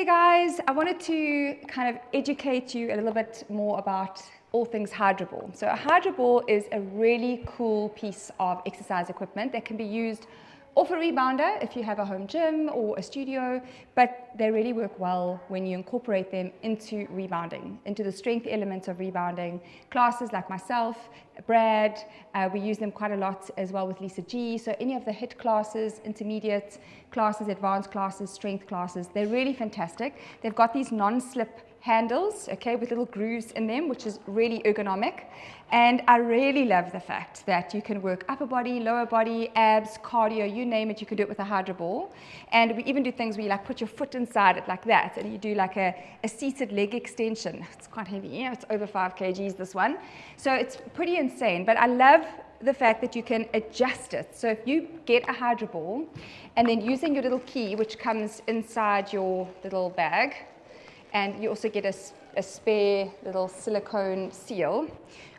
Hey guys, I wanted to kind of educate you a little bit more about all things Hydro Ball. So a Hydro Ball is a really cool piece of exercise equipment that can be used off a rebounder if you have a home gym or a studio, but they really work well when you incorporate them into rebounding, into the strength elements of rebounding. Classes like myself, Brad, we use them quite a lot as well with Lisa G. So any of the HIIT classes, intermediate classes, advanced classes, strength classes, they're really fantastic. They've got these non-slip handles, okay, with little grooves in them, which is really ergonomic. And I really love the fact that you can work upper body, lower body, abs, cardio, you name it, you can do it with a Hydro Ball. And we even do things where you like put your foot inside it like that, and you do like a seated leg extension. It's quite heavy, yeah? It's over 5 kgs, this one. So it's pretty insane, but I love the fact that you can adjust it. So if you get a Hydro Ball, and then using your little key, which comes inside your little bag, and you also get a spare little silicone seal.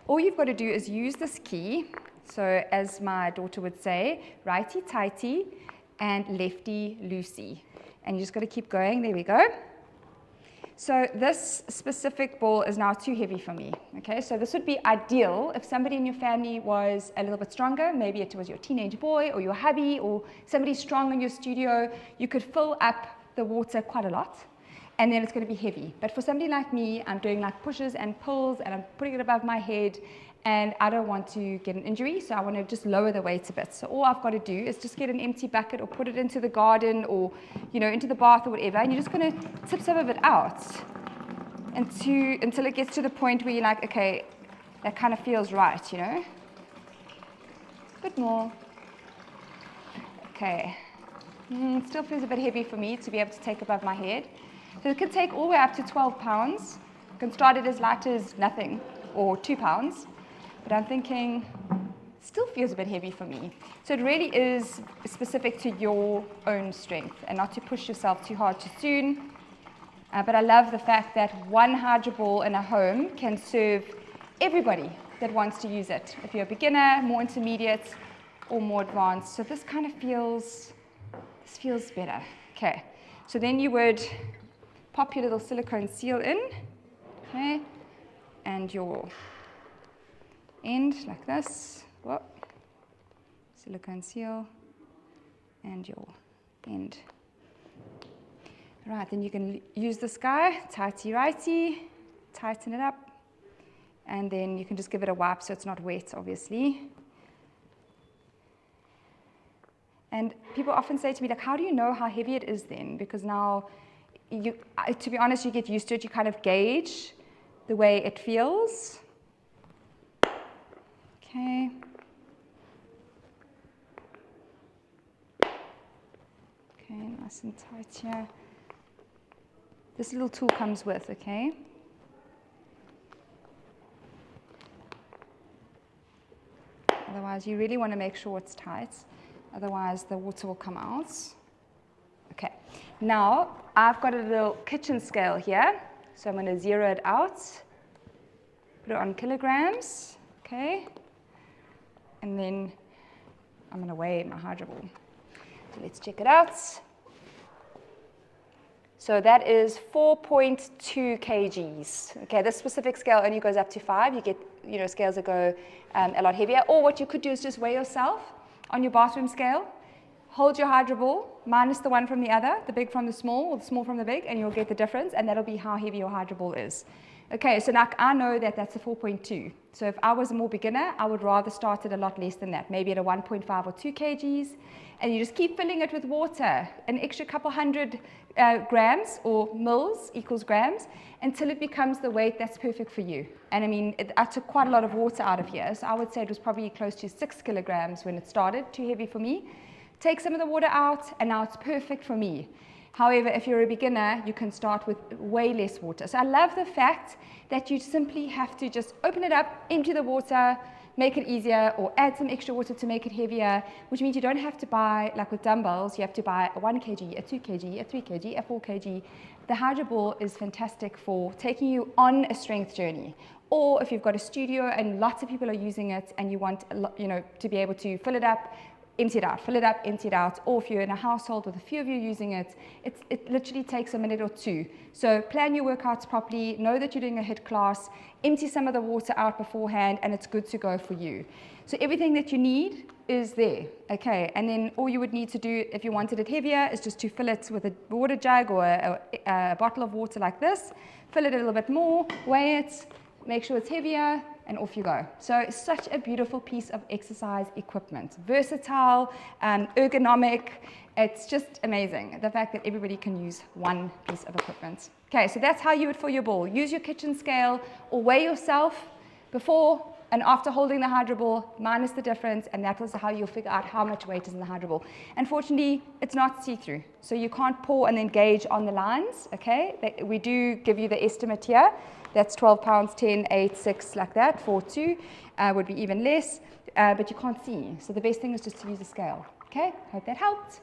All you've got to do is use this key. So as my daughter would say, righty-tighty and lefty-loosey. And you just got to keep going. There we go. So this specific ball is now too heavy for me. Okay, so this would be ideal if somebody in your family was a little bit stronger. Maybe it was your teenage boy or your hubby or somebody strong in your studio. You could fill up the water quite a lot, and then it's going to be heavy. But for somebody like me, I'm doing like pushes and pulls, and I'm putting it above my head, and I don't want to get an injury, so I want to just lower the weight a bit. So all I've got to do is just get an empty bucket or put it into the garden or, you know, into the bath or whatever, and you're just going to tip some of it out until it gets to the point where you're like, okay, that kind of feels right, you know. A bit more. Okay. It still feels a bit heavy for me to be able to take above my head. So it can take all the way up to 12 pounds. You can start it as light as nothing, or 2 pounds. But I'm thinking, it still feels a bit heavy for me. So it really is specific to your own strength and not to push yourself too hard too soon. But I love the fact that one Hydro Ball in a home can serve everybody that wants to use it. If you're a beginner, more intermediate, or more advanced. So this kind of feels better. Okay, so then you would pop your little silicone seal in, okay, and your end like this. Whoa. Silicone seal and your end. Right, then you can use this guy, tighty-righty, tighten it up, and then you can just give it a wipe so it's not wet, obviously. And people often say to me, like, how do you know how heavy it is then? Because now, to be honest, you get used to it. You kind of gauge the way it feels. Okay. Okay, nice and tight here. This little tool comes with, okay? Otherwise, you really want to make sure it's tight. Otherwise, the water will come out. Okay, now I've got a little kitchen scale here. So I'm going to zero it out, put it on kilograms, okay? And then I'm going to weigh my Hydro Ball. So let's check it out. So that is 4.2 kgs. Okay, this specific scale only goes up to 5. You get, you know, scales that go a lot heavier. Or what you could do is just weigh yourself on your bathroom scale, hold your Hydro Ball, minus the one from the other, the big from the small, or the small from the big, and you'll get the difference, and that'll be how heavy your Hydro Ball is. Okay, so now I know that that's a 4.2. So if I was a more beginner, I would rather start at a lot less than that, maybe at a 1.5 or 2 kgs, and you just keep filling it with water, an extra couple hundred grams, or mils equals grams, until it becomes the weight that's perfect for you. And I mean, I took quite a lot of water out of here, so I would say it was probably close to 6 kilograms when it started, too heavy for me. Take some of the water out, and now it's perfect for me. However, if you're a beginner, you can start with way less water. So I love the fact that you simply have to just open it up, empty the water, make it easier, or add some extra water to make it heavier, which means you don't have to buy, like with dumbbells, you have to buy a 1 kg, a 2 kg, a 3 kg, a 4 kg. The Hydro Ball is fantastic for taking you on a strength journey. Or if you've got a studio and lots of people are using it and you want, you know, to be able to fill it up empty it out, fill it up, empty it out. Or if you're in a household with a few of you using it, it literally takes a minute or two. So plan your workouts properly, know that you're doing a HIIT class, empty some of the water out beforehand, and it's good to go for you. So everything that you need is there, okay? And then all you would need to do if you wanted it heavier is just to fill it with a water jug or a bottle of water like this, fill it a little bit more, weigh it, make sure it's heavier, and off you go. So it's such a beautiful piece of exercise equipment. Versatile, ergonomic, it's just amazing. The fact that everybody can use one piece of equipment. Okay, so that's how you would for your ball. Use your kitchen scale or weigh yourself before and after holding the hydro ball, minus the difference, and that was how you'll figure out how much weight is in the hydro ball. Unfortunately, it's not see-through, so you can't pour and then gauge on the lines, okay? We do give you the estimate here. That's 12 pounds, 10, 8, 6, like that, 4, 2, would be even less, but you can't see. So the best thing is just to use a scale, okay? Hope that helped.